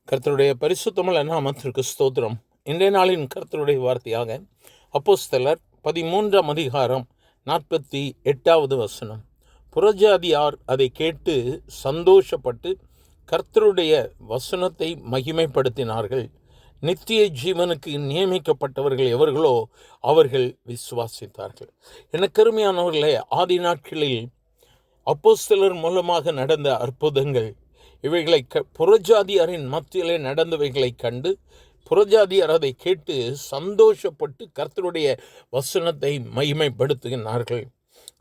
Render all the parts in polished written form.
கர்த்தருடைய பரிசுத்தமுள்ள நாமத்திற்கு ஸ்தோத்திரம். இன்றைய நாளின் கர்த்தருடைய வார்த்தையாக அப்போஸ்தலர் 13ஆம் அதிகாரம் 48வது வசனம். புறஜாதியார் அதை கேட்டு சந்தோஷப்பட்டு கர்த்தருடைய வசனத்தை மகிமைப்படுத்தினார்கள். நித்திய ஜீவனுக்கு நியமிக்கப்பட்டவர்கள் எவர்களோ அவர்கள் விசுவாசித்தார்கள். எனக்கருமையானவர்களே, ஆதி நாட்களில் அப்போஸ்தலர் மூலமாக நடந்த அற்புதங்கள் இவைகளை புறஜாதியாரின் மத்தியிலே நடந்தவைகளை கண்டு புறஜாதியார் அதை கேட்டு சந்தோஷப்பட்டு கர்த்தருடைய வசனத்தை மகிமைப்படுத்துகிறார்கள்.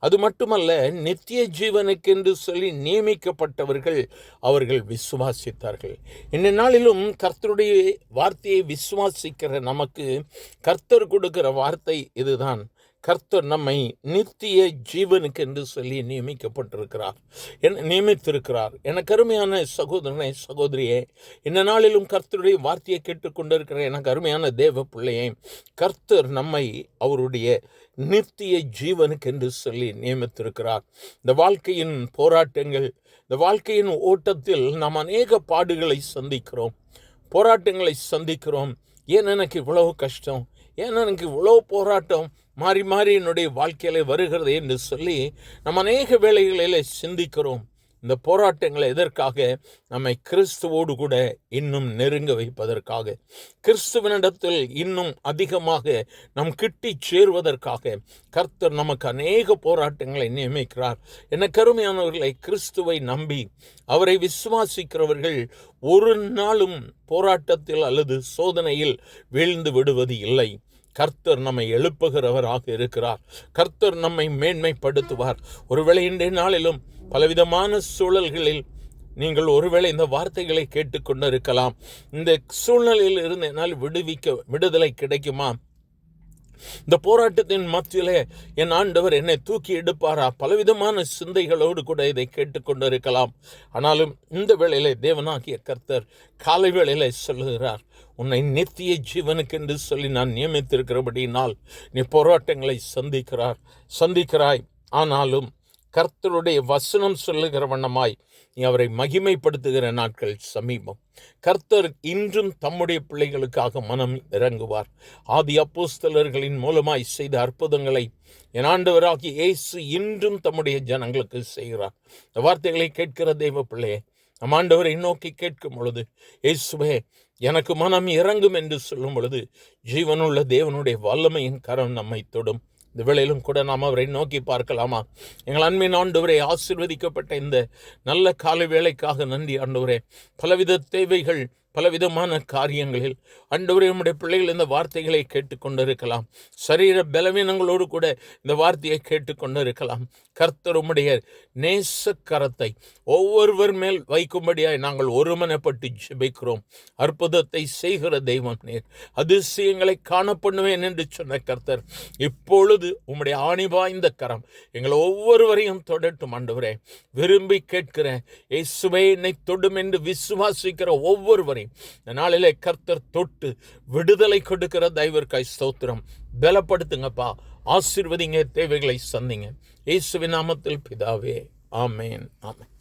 அது மட்டுமல்ல, நித்திய ஜீவனுக்கென்று சொல்லி நியமிக்கப்பட்டவர்கள் அவர்கள் விசுவாசித்தார்கள். இந்த நாளிலும் கர்த்தருடைய வார்த்தையை விசுவாசிக்கிற நமக்கு கர்த்தர் கொடுக்கிற வார்த்தை இதுதான். கர்த்தர் நம்மை நித்திய ஜீவனுக்கு என்று சொல்லி நியமித்திருக்கிறார். எனக்கு அருமையான சகோதரனே, சகோதரியே, இந்த நாளிலும் கர்த்தருடைய வார்த்தையை கேட்டுக்கொண்டிருக்கிற எனக்கு அருமையான தேவ பிள்ளையே, கர்த்தர் நம்மை அவருடைய நித்திய ஜீவனுக்கு என்று சொல்லி நியமித்திருக்கிறார். இந்த வாழ்க்கையின் போராட்டங்கள், இந்த வாழ்க்கையின் ஓட்டத்தில் நாம் அநேக பாடுகளை சந்திக்கிறோம், போராட்டங்களை சந்திக்கிறோம். ஏன் எனக்கு இவ்வளவு கஷ்டம், ஏன் எனக்கு இவ்வளோ போராட்டம் மாறி மாறி என்னுடைய வாழ்க்கையில வருகிறது என்று சொல்லி நம்ம அநேக வேளைகளில் சிந்திக்கிறோம். இந்த போராட்டங்களை எதற்காக? நம்மை கிறிஸ்துவோடு கூட இன்னும் நெருங்க வைப்பதற்காக, கிறிஸ்துவனிடத்தில் இன்னும் அதிகமாக நம் கிட்டி சேருவதற்காக கர்த்தர் நமக்கு அநேக போராட்டங்களை நியமிக்கிறார். என கருமையானவர்களை, கிறிஸ்துவை நம்பி அவரை விசுவாசிக்கிறவர்கள் ஒரு நாளும் போராட்டத்தில் அல்லது சோதனையில் வீழ்ந்து விடுவது இல்லை. கர்த்தர் நம்மை எழுப்புகிறவராக இருக்கிறார். கர்த்தர் நம்மை மேன்மைப்படுத்துவார். ஒருவேளை இன்றைய நாளிலும் பலவிதமான சூழல்களில் நீங்கள் ஒருவேளை இந்த வார்த்தைகளை கேட்டுக்கொண்டு இருக்கலாம். இந்த சூழ்நிலையில் இருந்து என்னால் விடுதலை கிடைக்குமா? இந்த போராட்டத்தின் மத்தியிலே என் ஆண்டவர் என்னை தூக்கி எடுப்பாரா? பலவிதமான சிந்தைகளோடு கூட இதை கேட்டுக்கொண்டு இருக்கலாம். ஆனாலும் இந்த வேளையிலே தேவனாகிய கர்த்தர் காலை வேளையிலே சொல்லுகிறார், உன்னை நித்திய ஜீவனுக்கு என்று சொல்லி நான் நியமித்திருக்கிறபடினால் நீ போராட்டங்களை சந்திக்கிறாய். ஆனாலும் கர்த்தருடைய வசனம் சொல்லுகிற வண்ணமாய் நீ அவரை மகிமைப்படுத்துகிற நாட்கள் சமீபம். கர்த்தர் இன்றும் தம்முடைய பிள்ளைகளுக்காக மனம் இறங்குவார். ஆதி அப்போஸ்தலர்களின் மூலமாய் செய்த அற்புதங்களை என் ஆண்டவராகிய இயேசு இன்றும் தம்முடைய ஜனங்களுக்கு செய்கிறார். இந்த வார்த்தைகளை கேட்கிற தெய்வ பிள்ளையே, நம் ஆண்டவரை நோக்கி கேட்கும் பொழுது, இயேசுவே எனக்கு மனம் இறங்கும் என்று சொல்லும் பொழுது ஜீவனுள்ள தேவனுடைய வல்லமையின் கரம் நம்மை தொடும். இந்த வேளையிலும் கூட நாம் அவரை நோக்கி பார்க்கலாமா? எங்கள் அன்பின் ஆண்டவரே, ஆசீர்வதிக்கப்பட்ட இந்த நல்ல காலை வேளைக்காக நன்றி ஆண்டவரே. பலவித தேவைகள், பலவிதமான காரியங்களில் ஆண்டவரே நம்முடைய பிள்ளைகள் இந்த வார்த்தைகளை கேட்டுக்கொண்டிருக்கலாம். சரீர பலவீனங்களோடு கூட இந்த வார்த்தையை கேட்டுக்கொண்டிருக்கலாம். கர்த்தர் உம்முடைய நேசக்கரத்தை ஒவ்வொருவர் மேல் வைக்கும்படியாய் நாங்கள் ஒருமனப்பட்டு ஜெபிக்கிறோம். அற்புதத்தை செய்கிற தெய்வம் நீர், அதிசயங்களை காணப்படுவேன் என்று சொன்ன கர்த்தர், இப்பொழுது உம்முடைய ஆணி வாய்ந்த கரம் எங்கள் ஒவ்வொருவரையும் தொடட்டும் ஆண்டவரே. விரும்பி கேட்கிற இயேசுவே என்னை தொடும் என்று விசுவாசிக்கிற ஒவ்வொருவரையும் இந்த நாளிலே கர்த்தர் தொட்டு விடுதலை கொடுக்கிற தயவிற்காய் ஸ்தோத்திரம். பலப்படுத்துங்கப்பா, ஆசீர்வதிங்க, தேவைகளை சந்திங்க. இயேசுவின் நாமத்தில் பிதாவே, ஆமேன், ஆமேன்.